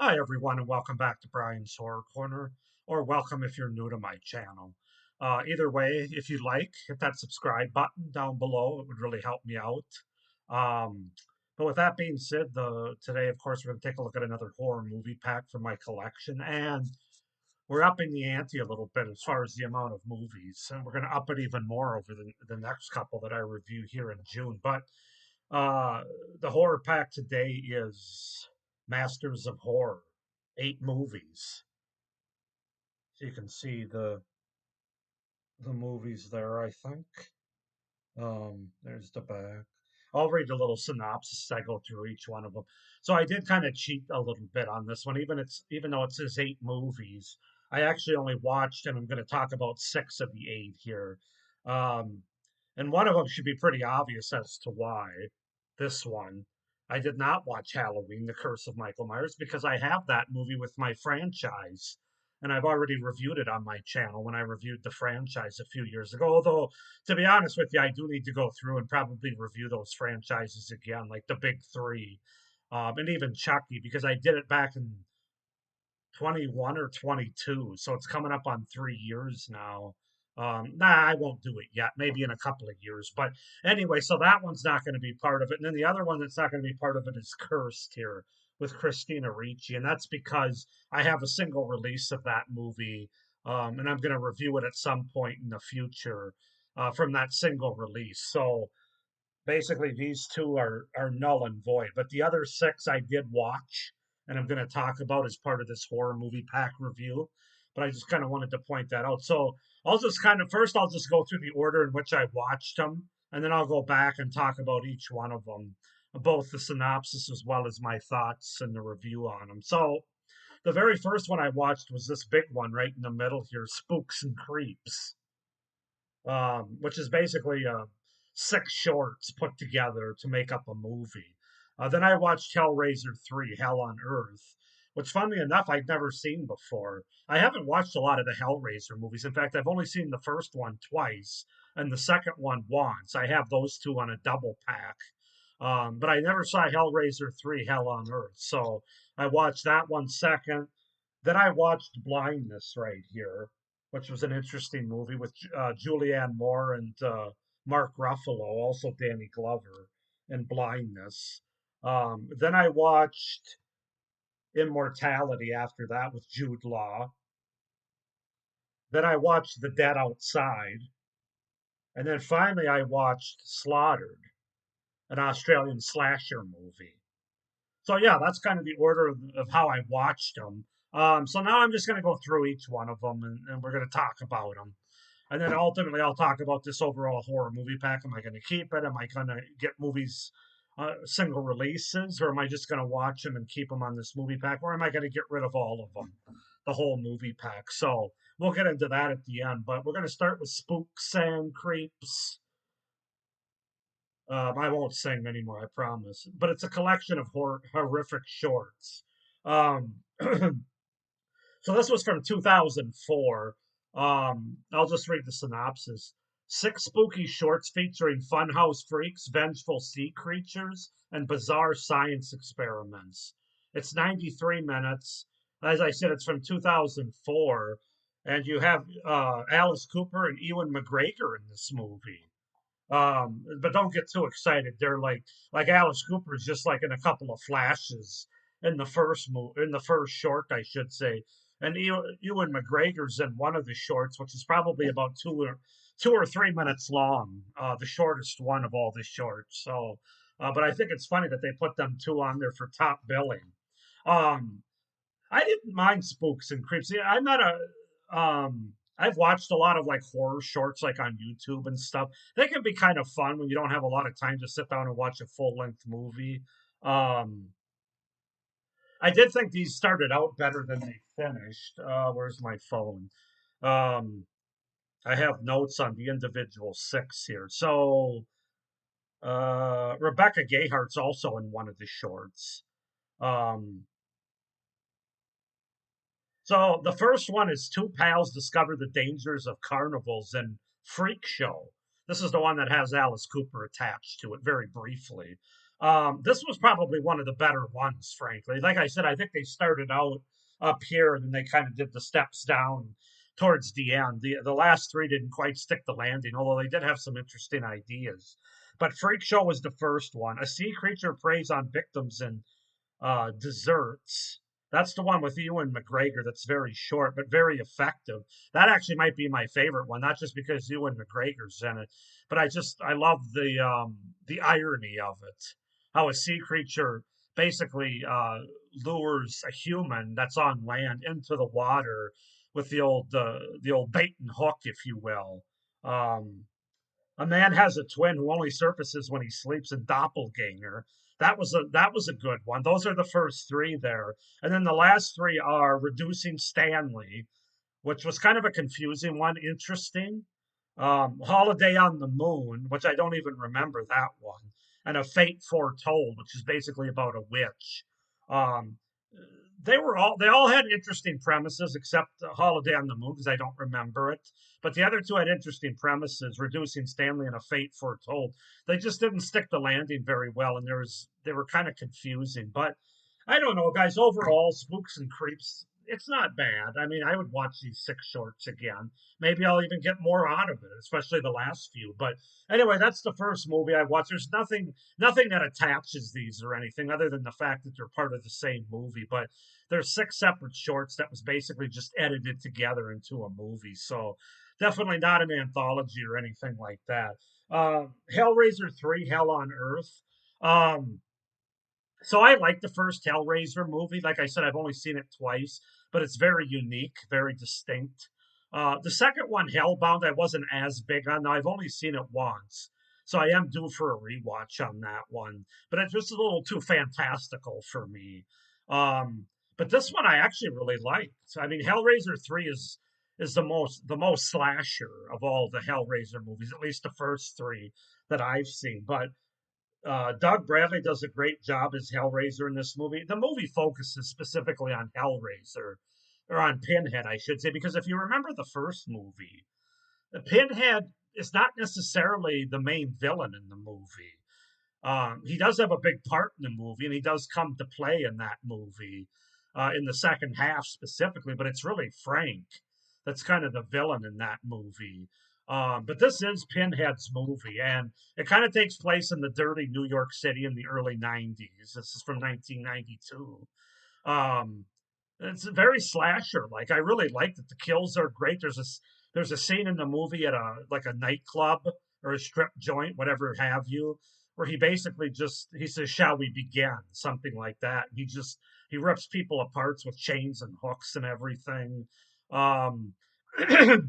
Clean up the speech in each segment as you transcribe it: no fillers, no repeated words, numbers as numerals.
Hi, everyone, and welcome back to Brian's Horror Corner, or welcome if you're new to my channel. Either way, if you like, hit that subscribe button down below. It would really help me out. Um, but with that being said, today, of course, we're going to take a look at another horror movie pack from my collection, and we're upping the ante a little bit as far as the amount of movies, and we're going to up it even more over the next couple that I review here in June. But uh, the horror pack today is Masters of Horror, 8 movies. So you can see the movies there, I think. There's the back. I'll read a little synopsis as I go through each one of them. So I did kind of cheat a little bit on this one, even though it says 8 movies. I actually only watched, and I'm going to talk about 6 of the 8 here. Um, and one of them should be pretty obvious as to why. This one, I did not watch Halloween: The Curse of Michael Myers because I have that movie with my franchise, and I've already reviewed it on my channel when I reviewed the franchise a few years ago. Although, to be honest with you, I do need to go through and probably review those franchises again, like the big three, and even Chucky, because I did it back in 21 or 22. So it's coming up on 3 years now. Nah, I won't do it yet. Maybe in a couple of years. But anyway, so that one's not going to be part of it. And then the other one that's not going to be part of it is Cursed here with Christina Ricci. And that's because I have a single release of that movie. And I'm going to review it at some point in the future from that single release. So basically these two are null and void. But the other 6 I did watch, and I'm going to talk about as part of this horror movie pack review. But I just kind of wanted to point that out. So I'll just go through the order in which I watched them, and then I'll go back and talk about each one of them, both the synopsis as well as my thoughts and the review on them. So the very first one I watched was this big one right in the middle here, Spooks and Creeps, which is basically 6 shorts put together to make up a movie. Then I watched Hellraiser 3, Hell on Earth, which, funnily enough, I'd never seen before. I haven't watched a lot of the Hellraiser movies. In fact, I've only seen the first one twice and the second one once. I have those two on a double pack. But I never saw Hellraiser 3, Hell on Earth. So I watched that one second. Then I watched Blindness right here, which was an interesting movie with Julianne Moore and Mark Ruffalo, also Danny Glover, and Blindness. Then I watched Immortality after that with Jude Law. Then I watched The Dead Outside. And then finally I watched Slaughtered, an Australian slasher movie. So yeah, that's kind of the order of how I watched them. So now I'm just going to go through each one of them, and we're going to talk about them. And then ultimately, I'll talk about this overall horror movie pack. Am I going to keep it? Am I going to get movies single releases, or am I just going to watch them and keep them on this movie pack, or am I going to get rid of all of them, the whole movie pack? So we'll get into that at the end. But we're going to start with Spooks and Creeps. I won't sing anymore, I promise. But it's a collection of horrific shorts. So this was from 2004. I'll just read the synopsis. 6 spooky shorts featuring funhouse freaks, vengeful sea creatures, and bizarre science experiments. It's 93 minutes. As I said, it's from 2004. And you have Alice Cooper and Ewan McGregor in this movie. But don't get too excited. They're like Alice Cooper is just like in a couple of flashes in the first short, I should say. And Ewan McGregor's in one of the shorts, which is probably about 2 or 3 minutes long, the shortest one of all the shorts. So, but I think it's funny that they put them two on there for top billing. Um, I didn't mind Spooks and Creeps. Yeah, I'm not a I've watched a lot of like horror shorts like on YouTube and stuff. They can be kind of fun when you don't have a lot of time to sit down and watch a full-length movie. Um I did think these started out better than they finished. Where's my phone? Um I have notes on the individual 6 here. So Rebecca Gayhart's also in one of the shorts. Um So the first one is 2 pals discover the dangers of carnivals and Freak Show. This is the one that has Alice Cooper attached to it very briefly. This was probably one of the better ones, frankly. Like I said, I think they started out up here and then they kind of did the steps down towards the end. The last three didn't quite stick the landing, although they did have some interesting ideas. But Freak Show was the first one. A sea creature preys on victims and desserts. That's the one with Ewan McGregor that's very short but very effective. That actually might be my favorite one, not just because Ewan McGregor's in it, but I love the irony of it. How a sea creature basically lures a human that's on land into the water with the old bait and hook, if you will. Um, a man has a twin who only surfaces when he sleeps in Doppelganger. That was a good one. Those are the first three there, and then the last three are Reducing Stanley, which was kind of a confusing one. Interesting. Holiday on the Moon, which I don't even remember that one, and A Fate Foretold, which is basically about a witch. Um, they all had interesting premises, except Holiday on the Moon because I don't remember it. But the other two had interesting premises, Reducing Stanley and A Fate Foretold. They just didn't stick the landing very well, and they were kind of confusing. But I don't know, guys. Overall, Spooks and Creeps, it's not bad. I mean, I would watch these six shorts again. Maybe I'll even get more out of it, especially the last few. But anyway, that's the first movie I watched. There's nothing that attaches these or anything other than the fact that they're part of the same movie. But there's six separate shorts that was basically just edited together into a movie. So definitely not an anthology or anything like that. Hellraiser 3, Hell on Earth. Um, so I like the first Hellraiser movie. Like I said, I've only seen it twice, but it's very unique, very distinct. The second one, Hellbound, I wasn't as big on. Now, I've only seen it once, so I am due for a rewatch on that one. But it's just a little too fantastical for me. Um, but this one I actually really liked. I mean, Hellraiser 3 is the most slasher of all the Hellraiser movies, at least the first three that I've seen. But Doug Bradley does a great job as Hellraiser in this movie. The movie focuses specifically on Hellraiser, or on Pinhead, I should say, because if you remember the first movie, the Pinhead is not necessarily the main villain in the movie. He does have a big part in the movie, and he does come to play in that movie in the second half specifically. But it's really Frank that's kind of the villain in that movie. But this is Pinhead's movie, and it kind of takes place in the dirty New York City in the early '90s. This is from 1992. Um, it's very slasher like. I really liked it. The kills are great. There's a scene in the movie at a nightclub or a strip joint, whatever have you, where he basically just he says, "Shall we begin?" Something like that. He rips people apart with chains and hooks and everything. Um, I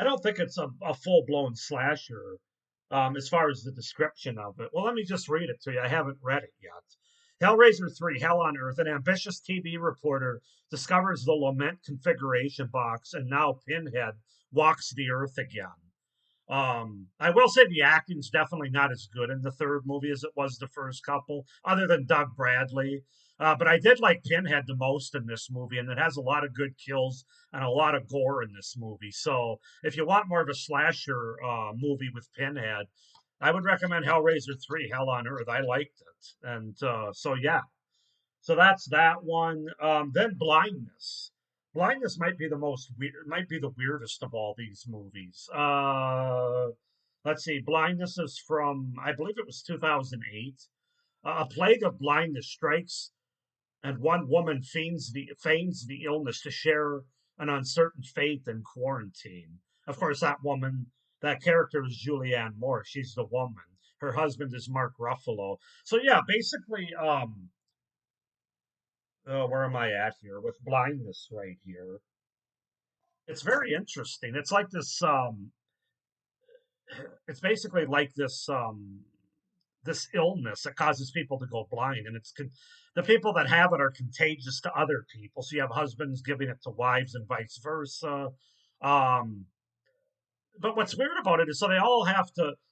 don't think it's a full blown slasher as far as the description of it. Well, let me just read it to you. I haven't read it yet. Hellraiser 3, Hell on Earth. An ambitious TV reporter discovers the Lament configuration box, and now Pinhead walks the earth again. I will say the acting's definitely not as good in the third movie as it was the first couple, other than Doug Bradley. But I did like Pinhead the most in this movie, and it has a lot of good kills and a lot of gore in this movie. So if you want more of a slasher movie with Pinhead, I would recommend Hellraiser 3, Hell on Earth. I liked it. And so, yeah. So that's that one. Then Blindness. Blindness might be the most weird, might be the weirdest of all these movies. Let's see. Blindness is from, I believe it was 2008. A plague of blindness strikes, and one woman feigns the illness to share an uncertain fate in quarantine. Of course, that character is Julianne Moore. She's the woman. Her husband is Mark Ruffalo. So yeah, basically, where am I at here with blindness right here? It's very interesting. It's basically like this illness that causes people to go blind, and the people that have it are contagious to other people. So you have husbands giving it to wives and vice versa. Um, but what's weird about it is so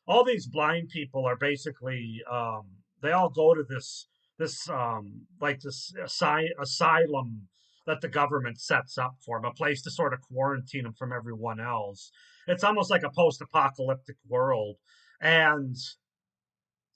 all these blind people are basically they all go to this asylum that the government sets up for them, a place to sort of quarantine them from everyone else. It's almost like a post-apocalyptic world, and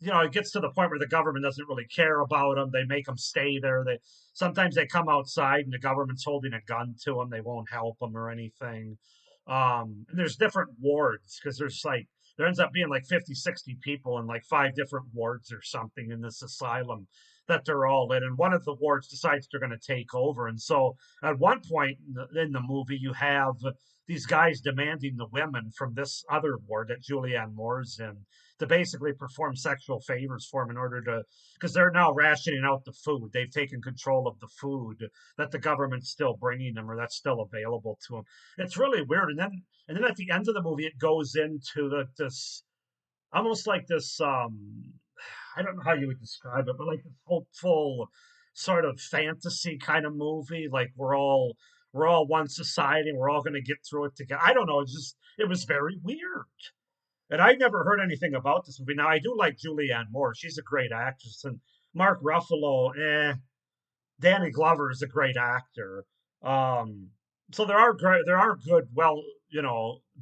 it gets to the point where the government doesn't really care about them. They make them stay there. They sometimes they come outside and the government's holding a gun to them. They won't help them or anything. And there's different wards because there ends up being like 50, 60 people in like five different wards or something in this asylum that they're all in. And one of the wards decides they're going to take over. And so at one point in the movie, you have these guys demanding the women from this other ward that Julianne Moore's in to basically perform sexual favors for them in order to, because they're now rationing out the food. They've taken control of the food that the government's still bringing them or that's still available to them. It's really weird. And then at the end of the movie, it goes into this almost like this. I don't know how you would describe it, but like this hopeful sort of fantasy kind of movie. Like we're all one society. And we're all going to get through it together. I don't know. It was very weird. And I never heard anything about this movie. Now I do like Julianne Moore; she's a great actress, and Mark Ruffalo, Danny Glover is a great actor. Um, so there are good, well,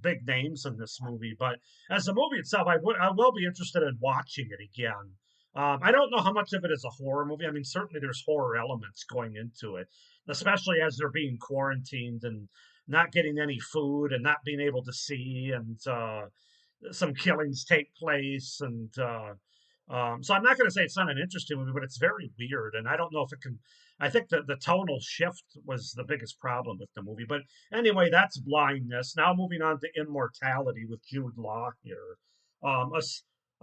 big names in this movie. But as a movie itself, I will be interested in watching it again. I don't know how much of it is a horror movie. I mean, certainly there's horror elements going into it, especially as they're being quarantined and not getting any food and not being able to see and some killings take place and so I'm not going to say it's not an interesting movie, but it's very weird, and I don't know if it can. I think that the tonal shift was the biggest problem with the movie. But anyway, that's Blindness. Now moving on to Immortality with Jude Law here. A,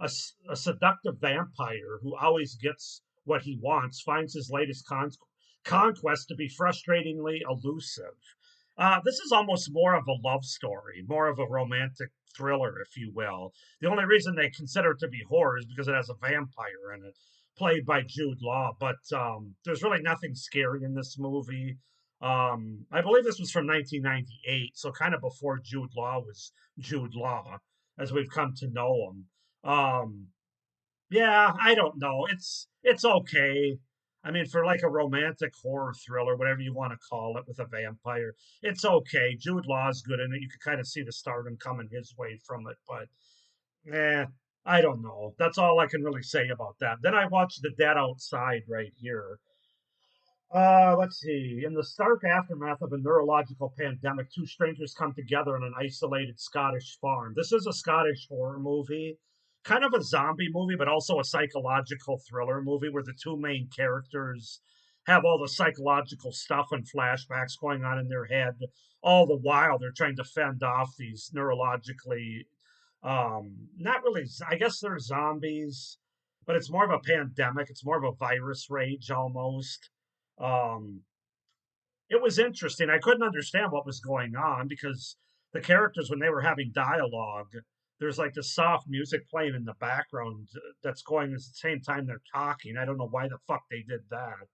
a seductive vampire who always gets what he wants finds his latest conquest to be frustratingly elusive. This is almost more of a love story, more of a romantic thriller, if you will. The only reason they consider it to be horror is because it has a vampire in it, played by Jude Law. But there's really nothing scary in this movie. I believe this was from 1998, so kind of before Jude Law was Jude Law, as we've come to know him. Yeah, I don't know. It's okay. I mean, for like a romantic horror thriller, whatever you want to call it, with a vampire, it's okay. Jude Law's good in it. You can kind of see the stardom coming his way from it, but I don't know. That's all I can really say about that. Then I watched The Dead Outside right here. Let's see. In the stark aftermath of a neurological pandemic, two strangers come together on an isolated Scottish farm. This is a Scottish horror movie, kind of a zombie movie, but also a psychological thriller movie where the two main characters have all the psychological stuff and flashbacks going on in their head. All the while, they're trying to fend off these neurologically, not really, I guess they're zombies, but it's more of a pandemic. It's more of a virus rage almost. Um, it was interesting. I couldn't understand what was going on because the characters, when they were having dialogue, there's like this soft music playing in the background that's going at the same time they're talking. I don't know why the fuck they did that.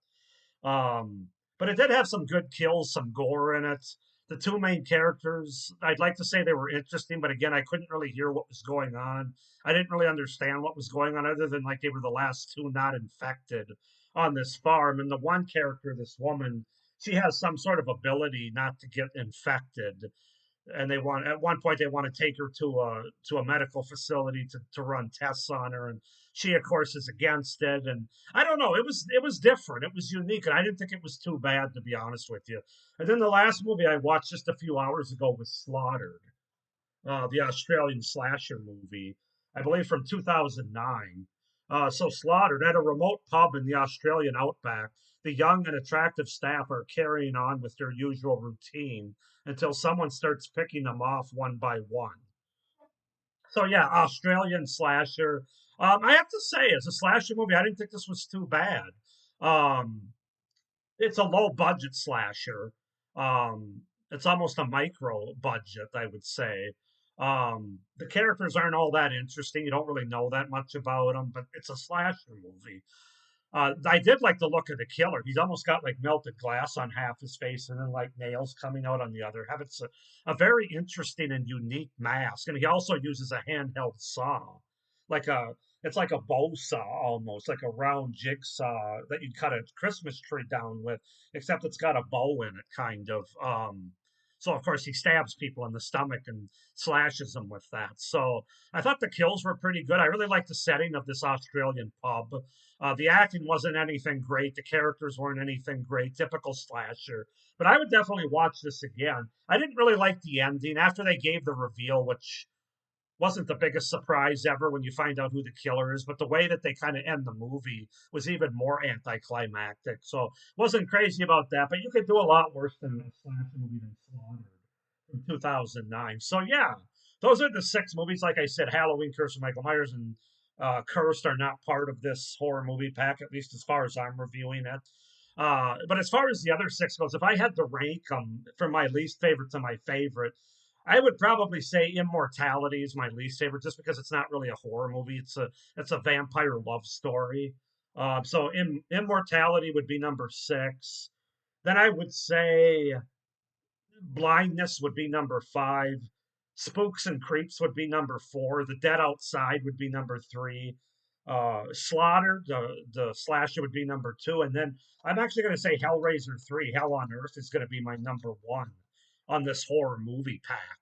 But it did have some good kills, some gore in it. The two main characters, I'd like to say they were interesting, but again, I couldn't really hear what was going on. I didn't really understand what was going on, other than like they were the last two not infected on this farm. And the one character, this woman, she has some sort of ability not to get infected, and they want at one point they want to take her to a medical facility to run tests on her, and she of course is against it. And I don't know, it was different, it was unique, and I didn't think it was too bad, to be honest with you. And then the last movie I watched just a few hours ago was Slaughtered, the Australian slasher movie, I believe from 2009. So Slaughtered, at a remote pub in the Australian outback, the young and attractive staff are carrying on with their usual routine until someone starts picking them off one by one. So yeah, Australian slasher. I have to say, as a slasher movie, I didn't think this was too bad. Um, it's a low budget slasher. It's almost a micro budget, I would say. The characters aren't all that interesting. You don't really know that much about them, but it's a slasher movie. I did like the look of the killer. He's almost got like melted glass on half his face and then like nails coming out on the other half. It's a very interesting and unique mask. And he also uses a handheld saw, like a it's like a bow saw almost, like a round jigsaw that you'd cut a Christmas tree down with, except it's got a bow in it, kind of. So of course he stabs people in the stomach and slashes them with that. So I thought the kills were pretty good. I really liked the setting of this Australian pub. The acting wasn't anything great. The characters weren't anything great. Typical slasher. But I would definitely watch this again. I didn't really like the ending after they gave the reveal, which wasn't the biggest surprise ever when you find out who the killer is, but the way that they kind of end the movie was even more anticlimactic. So wasn't crazy about that, but you could do a lot worse than a slasher movie than Slaughtered from 2009. So yeah, those are the six movies. Like I said, Halloween, Curse of Michael Myers, and Cursed are not part of this horror movie pack, at least as far as I'm reviewing it. But as far as the other six goes, if I had to rank them from my least favorite to my favorite, I would probably say Immortality is my least favorite, just because it's not really a horror movie. It's a vampire love story. So Immortality would be number six. Then I would say Blindness would be number five. Spooks and Creeps would be number four. The Dead Outside would be number three. Slaughter, the slasher, would be number two. And then I'm actually going to say Hellraiser 3, Hell on Earth, is going to be my number one on this horror movie pack.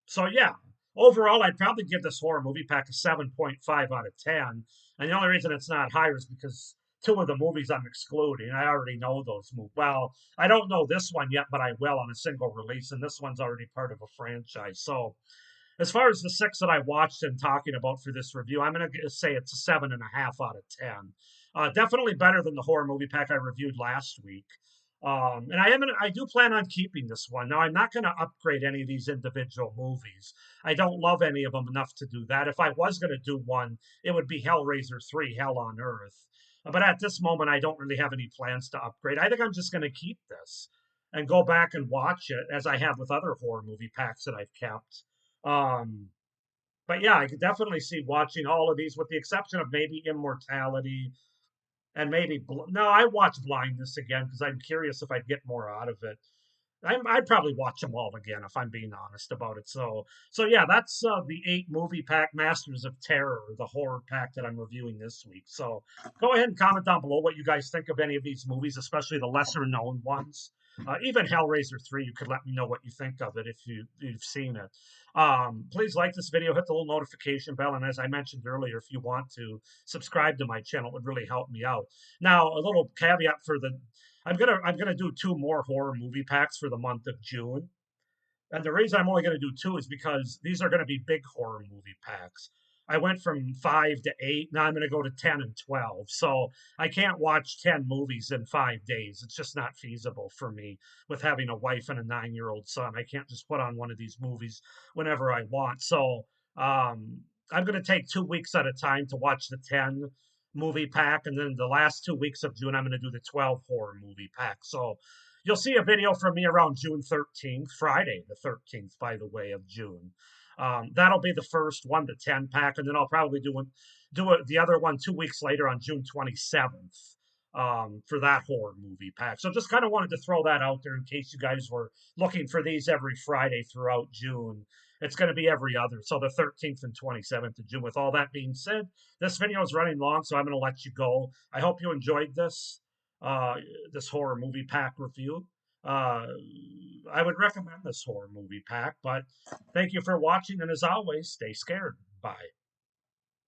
So yeah, overall, I'd probably give this horror movie pack a 7.5 out of 10. And the only reason it's not higher is because two of the movies I'm excluding. I already know those movies. Well, I don't know this one yet, but I will on a single release, and this one's already part of a franchise. So, as far as the six that I watched and talking about for this review, I'm going to say it's a 7.5 out of 10. Definitely better than the horror movie pack I reviewed last week. And I do plan on keeping this one. Now, I'm not going to upgrade any of these individual movies. I don't love any of them enough to do that. If I was going to do one, it would be Hellraiser 3, Hell on Earth. But at this moment, I don't really have any plans to upgrade. I think I'm just going to keep this and go back and watch it as I have with other horror movie packs that I've kept. Um, but yeah, I could definitely see watching all of these, with the exception of maybe Immortality and maybe no. I watch Blindness again because I'm curious if I'd get more out of it. I'd probably watch them all again if I'm being honest about it. So yeah, that's the 8 movie pack, Masters of Terror, the horror pack that I'm reviewing this week. So go ahead and comment down below what you guys think of any of these movies, especially the lesser known ones. Even Hellraiser 3, you could let me know what you think of it if you've seen it. Please like this video, hit the little notification bell, and as I mentioned earlier, if you want to subscribe to my channel, it would really help me out. Now, a little caveat for the I'm gonna do two more horror movie packs for the month of June. And the reason I'm only gonna do two is because these are gonna be big horror movie packs. I went from 5 to 8, now I'm gonna go to 10 and 12. So I can't watch 10 movies in 5 days. It's just not feasible for me with having a wife and a 9-year-old son. I can't just put on one of these movies whenever I want. So I'm gonna take 2 weeks at a time to watch the 10 movie pack, and then the last 2 weeks of June, I'm going to do the 12 horror movie pack. So you'll see a video from me around June 13th, Friday the 13th, by the way, of June. That'll be the first 1 to 10 pack, and then I'll probably the other one 2 weeks later on June 27th, for that horror movie pack. So just kind of wanted to throw that out there in case you guys were looking for these every Friday throughout June. It's going to be every other, so the 13th and 27th of June. With all that being said, this video is running long, so I'm going to let you go. I hope you enjoyed uh, this horror movie pack review. Uh, I would recommend this horror movie pack, but thank you for watching, and as always, stay scared. Bye.